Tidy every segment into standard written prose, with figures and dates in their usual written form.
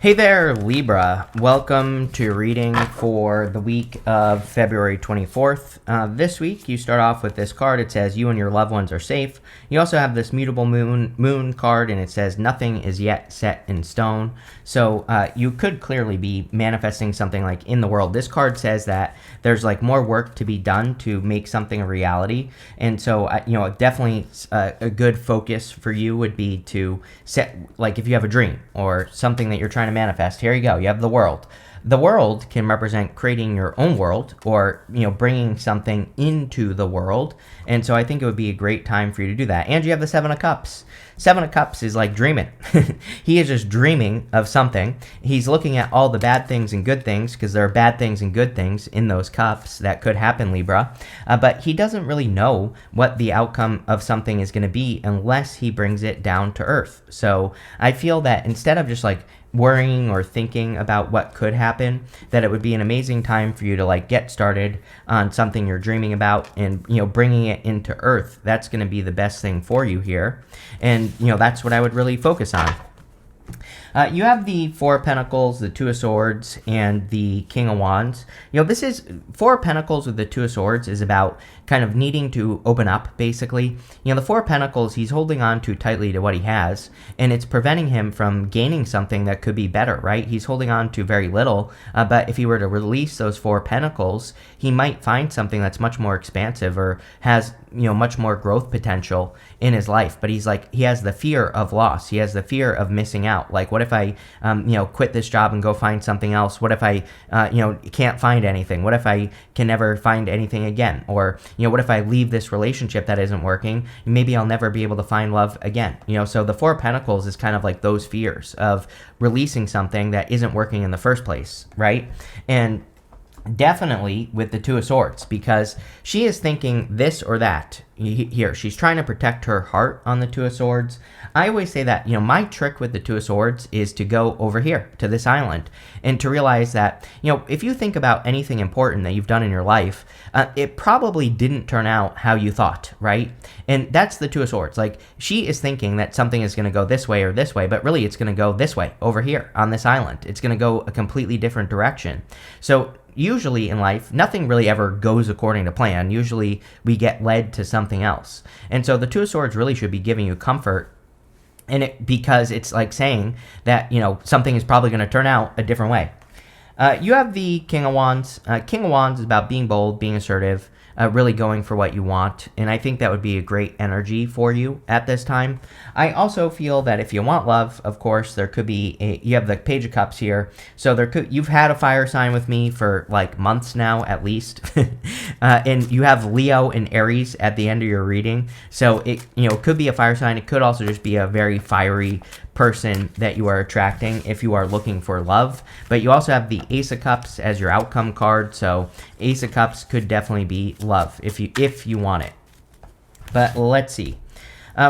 Hey there, Libra. Welcome to your reading for the week of February 24th. This week, you start off with this card. It says, you and your loved ones are safe. You also have this mutable moon card, and it says, nothing is yet set in stone. So you could clearly be manifesting something like in the world. This card says that there's like more work to be done to make something a reality. And so, definitely a good focus for you would be to set, like if you have a dream or something that you're trying to manifest. Here you go. You have the world. The world can represent creating your own world or, bringing something into the world. And so I think it would be a great time for you to do that. And you have the Seven of Cups. Seven of Cups is like dreaming. He is just dreaming of something. He's looking at all the bad things and good things because there are bad things and good things in those cups that could happen, Libra. But he doesn't really know what the outcome of something is going to be unless he brings it down to earth. So I feel that instead of just like worrying or thinking about what could happen, that it would be an amazing time for you to like get started on something you're dreaming about and bringing it into earth. That's going to be the best thing for you here, and that's what I would really focus on. You have the Four of Pentacles, the Two of Swords, and the King of Wands. This is Four of Pentacles with the Two of Swords is about kind of needing to open up, basically. The Four of Pentacles, he's holding on too tightly to what he has, and it's preventing him from gaining something that could be better, right? He's holding on to very little, but if he were to release those Four of Pentacles, he might find something that's much more expansive or has, much more growth potential in his life. But he's like, he has the fear of loss. He has the fear of missing out. Like, what if I, quit this job and go find something else? What if I, can't find anything? What if I can never find anything again? Or, what if I leave this relationship that isn't working? Maybe I'll never be able to find love again. So the Four of Pentacles is kind of like those fears of releasing something that isn't working in the first place, right? And definitely with the Two of Swords, because she is thinking this or that. Here, she's trying to protect her heart on the Two of Swords. I always say that, my trick with the Two of Swords is to go over here to this island and to realize that, if you think about anything important that you've done in your life, it probably didn't turn out how you thought, right? And that's the Two of Swords. Like, she is thinking that something is going to go this way or this way, but really it's going to go this way over here on this island. It's going to go a completely different direction. So usually in life, nothing really ever goes according to plan. Usually we get led to something else. And so the Two of Swords really should be giving you comfort in it, because it's like saying that, something is probably going to turn out a different way. You have the King of Wands. King of Wands is about being bold, being assertive, really going for what you want. And I think that would be a great energy for you at this time. I also feel that if you want love, of course, there could be you have the Page of Cups here. So you've had a fire sign with me for like months now, at least. And you have Leo and Aries at the end of your reading. So it, could be a fire sign. It could also just be a very fiery person that you are attracting if you are looking for love. But you also have the Ace of Cups as your outcome card. So Ace of Cups could definitely be love if you want it. But let's see.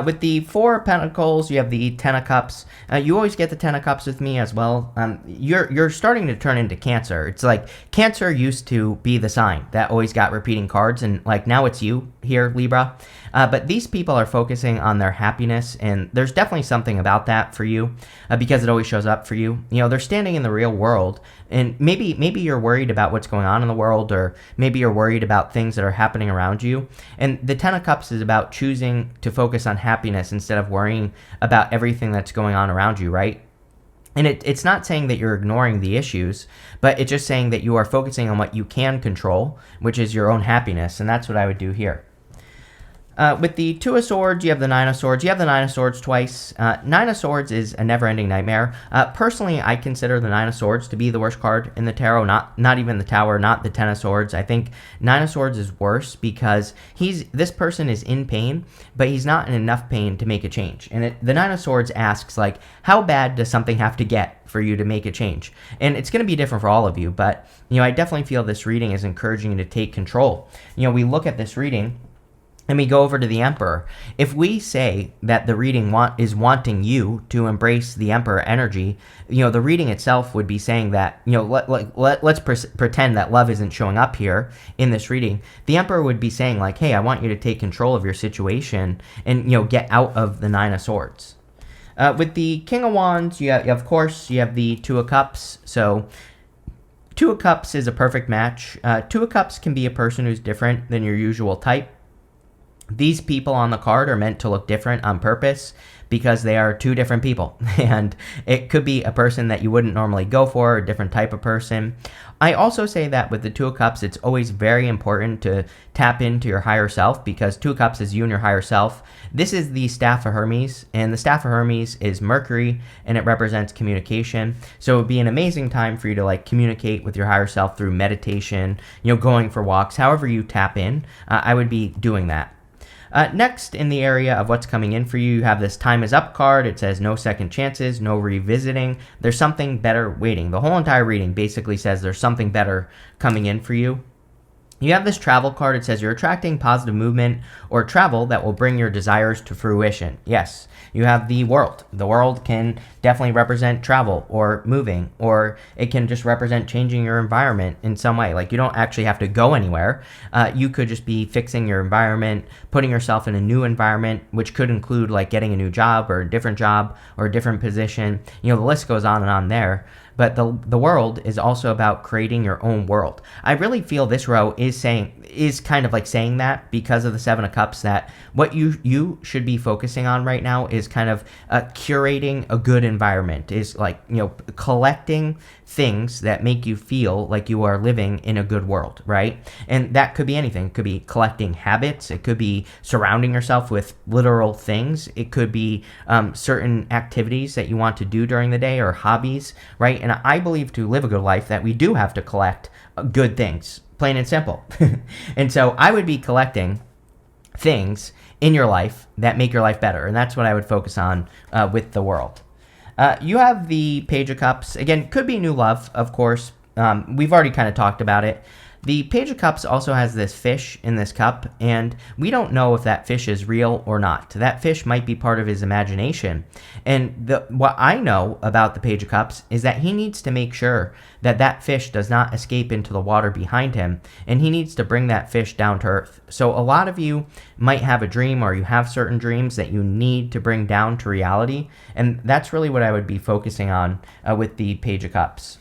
With the Four of Pentacles, you have the Ten of Cups. You always get the Ten of Cups with me as well. You're starting to turn into Cancer. It's like Cancer used to be the sign that always got repeating cards, and like now it's you here, Libra. But these people are focusing on their happiness, and there's definitely something about that for you because it always shows up for you. They're standing in the real world, and maybe you're worried about what's going on in the world, or maybe you're worried about things that are happening around you. And the Ten of Cups is about choosing to focus on happiness instead of worrying about everything that's going on around you, right? And it's not saying that you're ignoring the issues, but it's just saying that you are focusing on what you can control, which is your own happiness, and that's what I would do here. With the Two of Swords, you have the Nine of Swords. You have the Nine of Swords twice. Nine of Swords is a never-ending nightmare. Personally, I consider the Nine of Swords to be the worst card in the tarot, not even the Tower, not the Ten of Swords. I think Nine of Swords is worse because this person is in pain, but he's not in enough pain to make a change. And the Nine of Swords asks, like, how bad does something have to get for you to make a change? And it's going to be different for all of you, but, I definitely feel this reading is encouraging you to take control. We look at this reading, and we go over to the Emperor. If we say that the reading is wanting you to embrace the Emperor energy, the reading itself would be saying that, let's pretend that love isn't showing up here in this reading. The Emperor would be saying like, hey, I want you to take control of your situation and, get out of the Nine of Swords. With the King of Wands, of course, you have the Two of Cups. So Two of Cups is a perfect match. Two of Cups can be a person who's different than your usual type. These people on the card are meant to look different on purpose because they are two different people. And it could be a person that you wouldn't normally go for, a different type of person. I also say that with the Two of Cups, it's always very important to tap into your higher self, because Two of Cups is you and your higher self. This is the Staff of Hermes, and the Staff of Hermes is Mercury, and it represents communication. So it would be an amazing time for you to like communicate with your higher self through meditation, going for walks, however you tap in. I would be doing that. Next, in the area of what's coming in for you, you have this Time is Up card. It says no second chances, no revisiting. There's something better waiting. The whole entire reading basically says there's something better coming in for you. You have this Travel card. It says you're attracting positive movement or travel that will bring your desires to fruition. Yes, you have the World. The World can definitely represent travel or moving, or it can just represent changing your environment in some way. Like, you don't actually have to go anywhere. You could just be fixing your environment, putting yourself in a new environment, which could include like getting a new job or a different job or a different position. The list goes on and on there. But the World is also about creating your own world. I really feel this row is kind of like saying that, because of the Seven of Cups, that what you should be focusing on right now is kind of curating a good environment, is like, collecting things that make you feel like you are living in a good world, right? And that could be anything. It could be collecting habits. It could be surrounding yourself with literal things. It could be certain activities that you want to do during the day, or hobbies, right? And I believe to live a good life that we do have to collect good things, plain and simple. And so I would be collecting things in your life that make your life better. And that's what I would focus on with the World. You have the Page of Cups. Again, could be new love, of course. We've already kind of talked about it. The Page of Cups also has this fish in this cup, and we don't know if that fish is real or not. That fish might be part of his imagination. And what I know about the Page of Cups is that he needs to make sure that that fish does not escape into the water behind him, and he needs to bring that fish down to earth. So a lot of you might have a dream, or you have certain dreams that you need to bring down to reality, and that's really what I would be focusing on with the Page of Cups.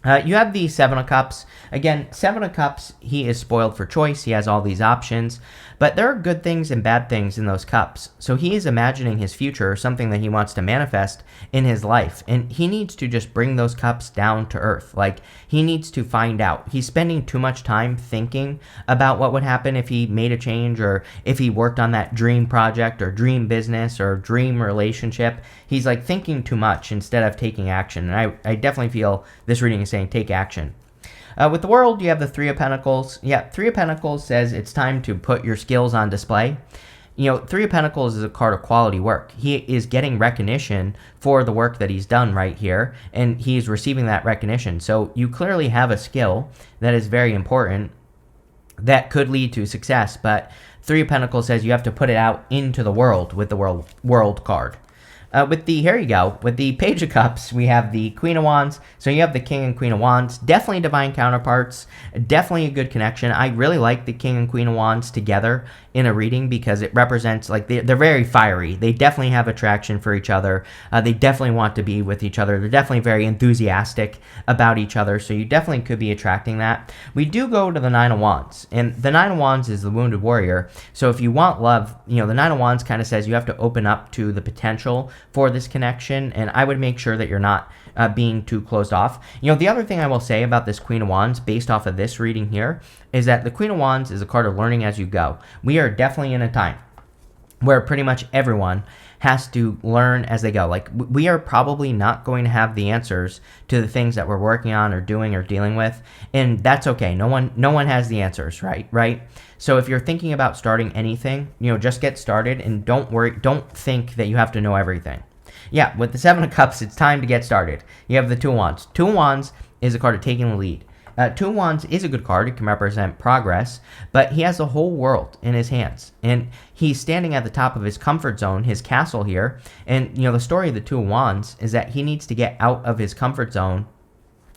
You have the Seven of Cups. Again, Seven of Cups, he is spoiled for choice. He has all these options, but there are good things and bad things in those cups. So he is imagining his future, something that he wants to manifest in his life, and he needs to just bring those cups down to earth. Like, he needs to find out. He's spending too much time thinking about what would happen if he made a change, or if he worked on that dream project or dream business or dream relationship. He's like thinking too much instead of taking action. And I definitely feel this reading is saying take action. With the World, you have the Three of Pentacles. Yeah, Three of Pentacles says it's time to put your skills on display. Three of Pentacles is a card of quality work. He is getting recognition for the work that he's done right here, and he's receiving that recognition. So you clearly have a skill that is very important that could lead to success, but Three of Pentacles says you have to put it out into the world with the World card. Here you go. With the Page of Cups, we have the Queen of Wands. So you have the King and Queen of Wands. Definitely divine counterparts. Definitely a good connection. I really like the King and Queen of Wands together in a reading, because it represents, like, they're very fiery. They definitely have attraction for each other. They definitely want to be with each other. They're definitely very enthusiastic about each other. So you definitely could be attracting that. We do go to the Nine of Wands. And the Nine of Wands is the wounded warrior. So if you want love, the Nine of Wands kind of says you have to open up to the potential for this connection, and I would make sure that you're not being too closed off. The other thing I will say about this Queen of Wands, based off of this reading here, is that the Queen of Wands is a card of learning as you go. We are definitely in a time where pretty much everyone has to learn as they go. Like, we are probably not going to have the answers to the things that we're working on or doing or dealing with, and that's okay. No one has the answers, right? So if you're thinking about starting anything, just get started, and don't worry, don't think that you have to know everything. Yeah, with the Seven of Cups, it's time to get started. You have the Two of Wands. Two of Wands is a card of taking the lead. Two of Wands is a good card. It can represent progress, but he has the whole world in his hands, and he's standing at the top of his comfort zone, his castle here. And, the story of the Two of Wands is that he needs to get out of his comfort zone,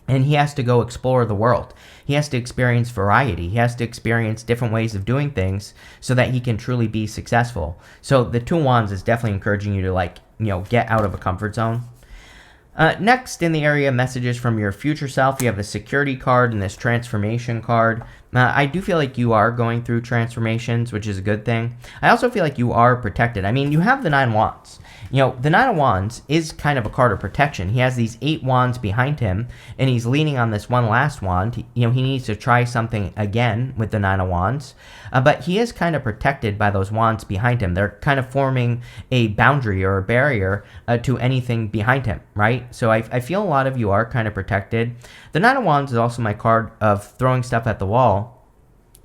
and he has to go explore the world. He has to experience variety. He has to experience different ways of doing things so that he can truly be successful. So the Two of Wands is definitely encouraging you to, get out of a comfort zone. Next, in the area of messages from your future self, you have the security card and this transformation card. I do feel like you are going through transformations, which is a good thing. I also feel like you are protected. I mean, you have the 9 of Wands. The 9 of Wands is kind of a card of protection. He has these 8 wands behind him, and he's leaning on this one last wand. He needs to try something again with the 9 of Wands, but he is kind of protected by those wands behind him. They're kind of forming a boundary or a barrier to anything behind him, right? So I feel a lot of you are kind of protected. The 9 of Wands is also my card of throwing stuff at the wall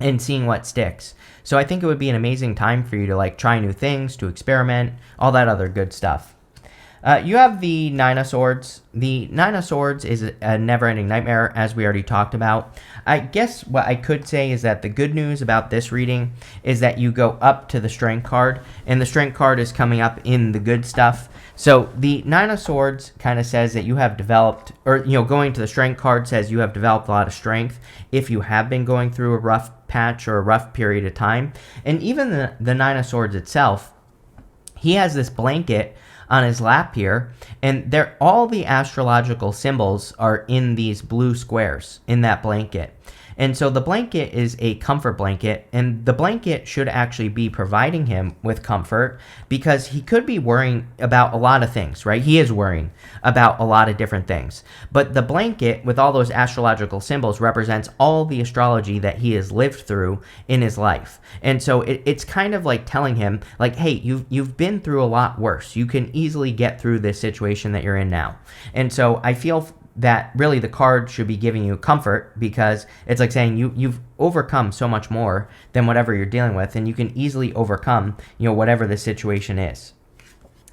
and seeing what sticks. So I think it would be an amazing time for you to try new things, to experiment, all that other good stuff. You have the 9 of Swords. The 9 of Swords is a never-ending nightmare, as we already talked about. I guess what I could say is that the good news about this reading is that you go up to the Strength card, and the Strength card is coming up in the good stuff. So the 9 of Swords kind of says that you have developed, or going to the Strength card says you have developed a lot of strength if you have been going through a rough patch or a rough period of time. And even the 9 of Swords itself, he has this blanket on his lap here, and all the astrological symbols are in these blue squares in that blanket. And so the blanket is a comfort blanket, and the blanket should actually be providing him with comfort because he could be worrying about a lot of things, right? He is worrying about a lot of different things. But the blanket with all those astrological symbols represents all the astrology that he has lived through in his life. And so it's kind of like telling him, hey, you've been through a lot worse. You can easily get through this situation that you're in now. And so I feel that really the card should be giving you comfort because it's like saying you've overcome so much more than whatever you're dealing with, and you can easily overcome whatever the situation is.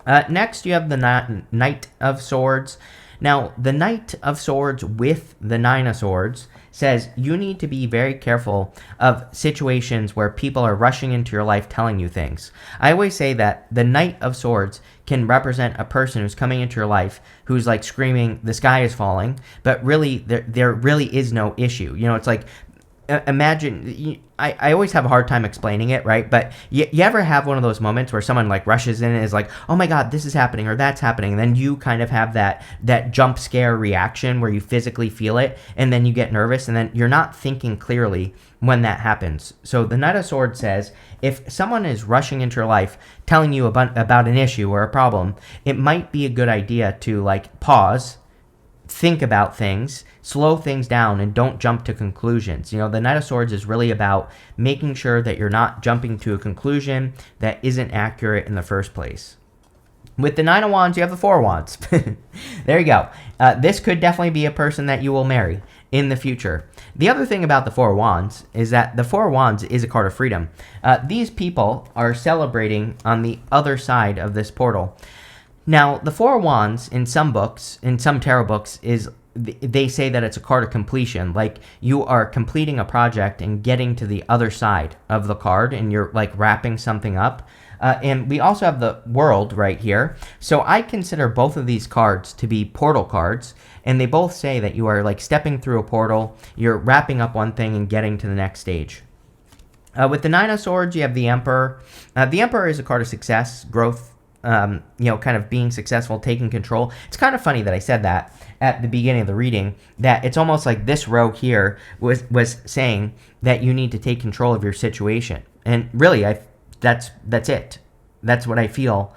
Next, you have the Knight of Swords. Now, the Knight of Swords with the 9 of Swords says you need to be very careful of situations where people are rushing into your life telling you things. I always say that the Knight of Swords can represent a person who's coming into your life who's screaming, the sky is falling, but really there really is no issue. It's like, imagine, I always have a hard time explaining it, right? But you ever have one of those moments where someone rushes in and is like, oh my God, this is happening or that's happening. And then you kind of have that jump scare reaction where you physically feel it and then you get nervous and then you're not thinking clearly when that happens. So the Knight of Swords says, if someone is rushing into your life telling you about an issue or a problem, it might be a good idea to pause, think about things, slow things down, and don't jump to conclusions. The Knight of Swords is really about making sure that you're not jumping to a conclusion that isn't accurate in the first place. With the 9 of Wands, you have the 4 of Wands. There you go. This could definitely be a person that you will marry in the future. The other thing about the 4 of Wands is that the 4 of Wands is a card of freedom. These people are celebrating on the other side of this portal. Now, the 4 of Wands in some books, in some tarot books, they say that it's a card of completion. You are completing a project and getting to the other side of the card, and you're wrapping something up. And we also have the World right here. So I consider both of these cards to be portal cards, and they both say that you are stepping through a portal, you're wrapping up one thing and getting to the next stage. With the 9 of Swords, you have the Emperor. The Emperor is a card of success, growth, kind of being successful, taking control. It's kind of funny that I said that at the beginning of the reading, that it's almost like this row here was saying that you need to take control of your situation. And really, that's it. That's what I feel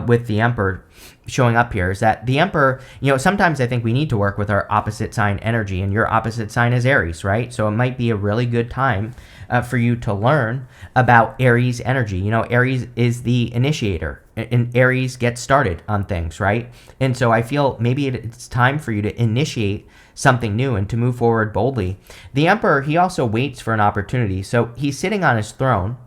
with the Emperor showing up here, is that the Emperor, sometimes I think we need to work with our opposite sign energy, and your opposite sign is Aries, right? So it might be a really good time for you to learn about Aries energy. Aries is the initiator, and Aries gets started on things, right? And so I feel maybe it's time for you to initiate something new and to move forward boldly. The Emperor, he also waits for an opportunity. So he's sitting on his throne,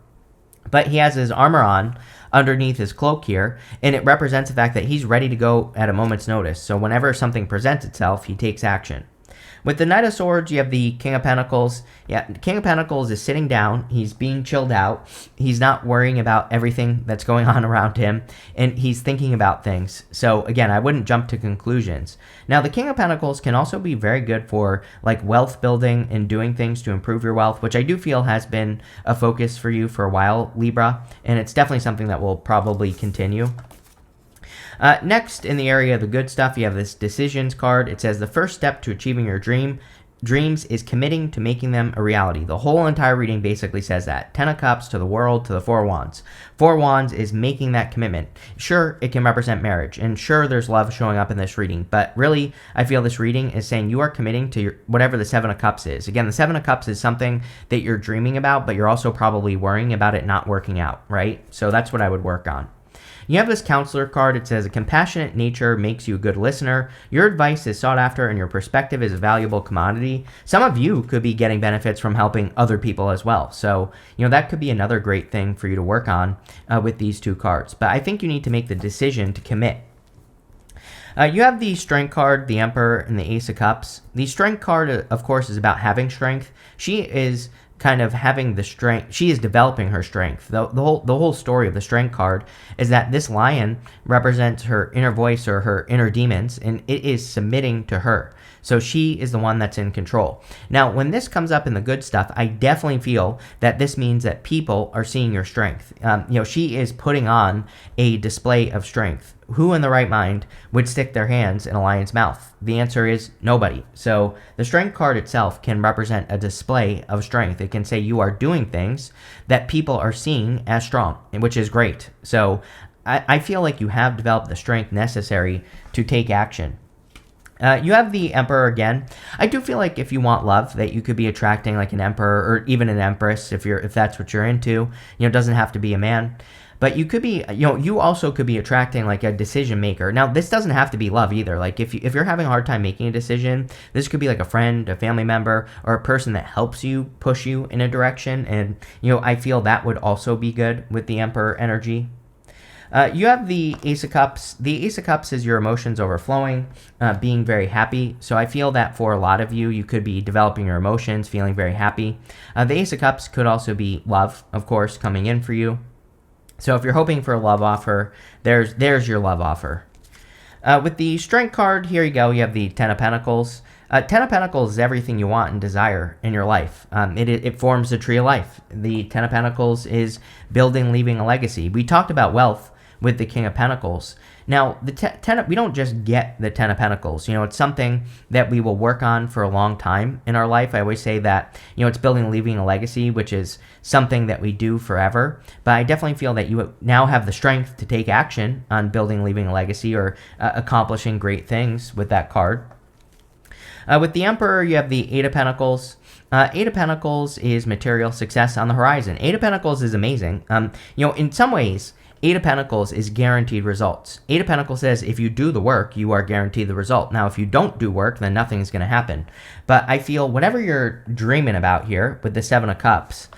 but he has his armor on underneath his cloak here, and it represents the fact that he's ready to go at a moment's notice. So whenever something presents itself, he takes action. With the Knight of Swords, you have the King of Pentacles. Yeah, the King of Pentacles is sitting down. He's being chilled out. He's not worrying about everything that's going on around him, and he's thinking about things. So again, I wouldn't jump to conclusions. Now, the King of Pentacles can also be very good for wealth building and doing things to improve your wealth, which I do feel has been a focus for you for a while, Libra, and it's definitely something that will probably continue. Next, in the area of the good stuff, you have this decisions card. It says the first step to achieving your dreams is committing to making them a reality. The whole entire reading basically says that. 10 of Cups to the World to the Four Wands. Four Wands is making that commitment. Sure, it can represent marriage, and sure, there's love showing up in this reading, but really, I feel this reading is saying you are committing to whatever the Seven of Cups is. Again, the Seven of Cups is something that you're dreaming about, but you're also probably worrying about it not working out, right? So that's what I would work on. You have this counselor card. It says a compassionate nature makes you a good listener. Your advice is sought after and your perspective is a valuable commodity. Some of you could be getting benefits from helping other people as well. So, that could be another great thing for you to work on with these two cards. But I think you need to make the decision to commit. You have the Strength card, the Emperor, and the Ace of Cups. The Strength card, of course, is about having strength. She is kind of having the strength. She is developing her strength. The whole story of the Strength card is that this lion represents her inner voice or her inner demons, and it is submitting to her. So she is the one that's in control. Now, when this comes up in the good stuff, I definitely feel that this means that people are seeing your strength. She is putting on a display of strength. Who in the right mind would stick their hands in a lion's mouth? The answer is nobody. So the Strength card itself can represent a display of strength. It can say you are doing things that people are seeing as strong, which is great. So I feel like you have developed the strength necessary to take action. You have the Emperor again. I do feel like if you want love, that you could be attracting like an Emperor or even an Empress if that's what you're into. It doesn't have to be a man. But you could be, you also could be attracting like a decision maker. Now, this doesn't have to be love either. Like if you're having a hard time making a decision, this could be like a friend, a family member, or a person that helps you push you in a direction. And, I feel that would also be good with the Emperor energy. You have the Ace of Cups. The Ace of Cups is your emotions overflowing, being very happy. So I feel that for a lot of you, you could be developing your emotions, feeling very happy. The Ace of Cups could also be love, of course, coming in for you. So if you're hoping for a love offer, there's your love offer. With the Strength card, here you go. You have the Ten of Pentacles. Ten of Pentacles is everything you want and desire in your life. It forms the tree of life. The Ten of Pentacles is building, leaving a legacy. We talked about wealth with the King of Pentacles. Now, we don't just get the Ten of Pentacles. It's something that we will work on for a long time in our life. I always say that, it's building and leaving a legacy, which is something that we do forever. But I definitely feel that you now have the strength to take action on building and leaving a legacy or accomplishing great things with that card. With the Emperor, you have the Eight of Pentacles. Eight of Pentacles is material success on the horizon. Eight of Pentacles is amazing. In some ways, Eight of Pentacles is guaranteed results. Eight of Pentacles says if you do the work, you are guaranteed the result. Now, if you don't do work, then nothing's going to happen. But I feel whatever you're dreaming about here with the Seven of Cups,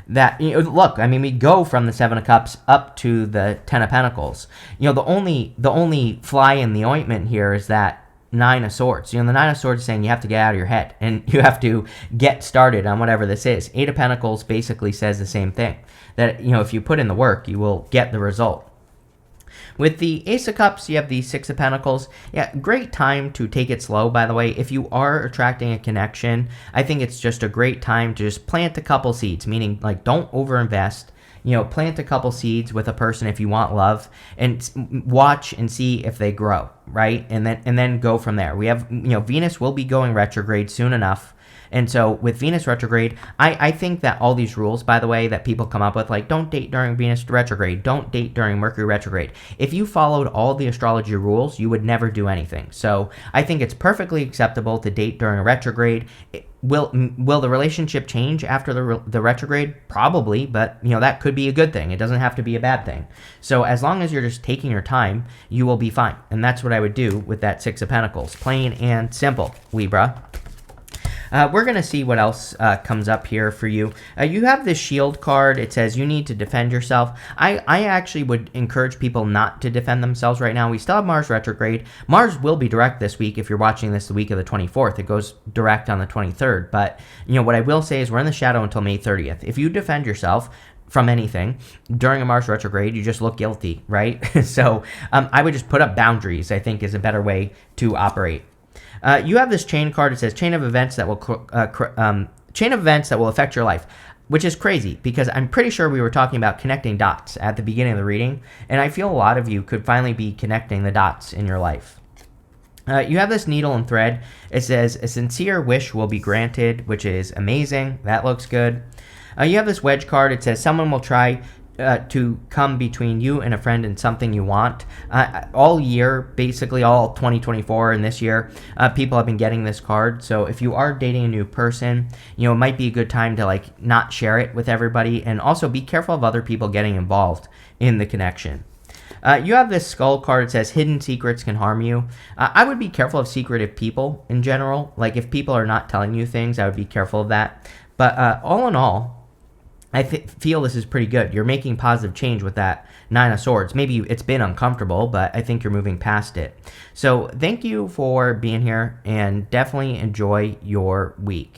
that, look, we go from the Seven of Cups up to the Ten of Pentacles. The only fly in the ointment here is that Nine of Swords. The Nine of Swords is saying you have to get out of your head and you have to get started on whatever this is. Eight of Pentacles basically says the same thing. That, if you put in the work, you will get the result. With the Ace of Cups, you have the Six of Pentacles. Yeah, great time to take it slow, by the way. If you are attracting a connection, I think it's just a great time to just plant a couple seeds, meaning like don't overinvest. Plant a couple seeds with a person if you want love and watch and see if they grow, right? And then go from there. We have, Venus will be going retrograde soon enough. And so with Venus retrograde, I think that all these rules, by the way, that people come up with, like don't date during Venus retrograde, don't date during Mercury retrograde. If you followed all the astrology rules, you would never do anything. So I think it's perfectly acceptable to date during a retrograde. Will the relationship change after the retrograde? Probably, but that could be a good thing. It doesn't have to be a bad thing. So as long as you're just taking your time, you will be fine. And that's what I would do with that Six of Pentacles. Plain and simple, Libra. We're going to see what else comes up here for you. You have this Shield card. It says you need to defend yourself. I actually would encourage people not to defend themselves right now. We still have Mars retrograde. Mars will be direct this week. If you're watching this the week of the 24th, it goes direct on the 23rd. But, what I will say is we're in the shadow until May 30th. If you defend yourself from anything during a Mars retrograde, you just look guilty, right? So I would just put up boundaries, I think, is a better way to operate. You have this chain card. It says chain of events that will affect your life. which is crazy because I'm pretty sure we were talking about connecting dots at the beginning of the reading, and I feel a lot of you could finally be connecting the dots in your life. You have this needle and thread. It says, a sincere wish will be granted, which is amazing. That looks good. You have this wedge card. It says, someone will try to come between you and a friend and something you want. All year, basically all 2024 and this year, people have been getting this card. So if you are dating a new person, it might be a good time to not share it with everybody, and also be careful of other people getting involved in the connection. You have this skull card. It says hidden secrets can harm you. I would be careful of secretive people in general. If people are not telling you things, I would be careful of that. But all in all, I feel this is pretty good. You're making positive change with that Nine of Swords. Maybe it's been uncomfortable, but I think you're moving past it. So thank you for being here, and definitely enjoy your week.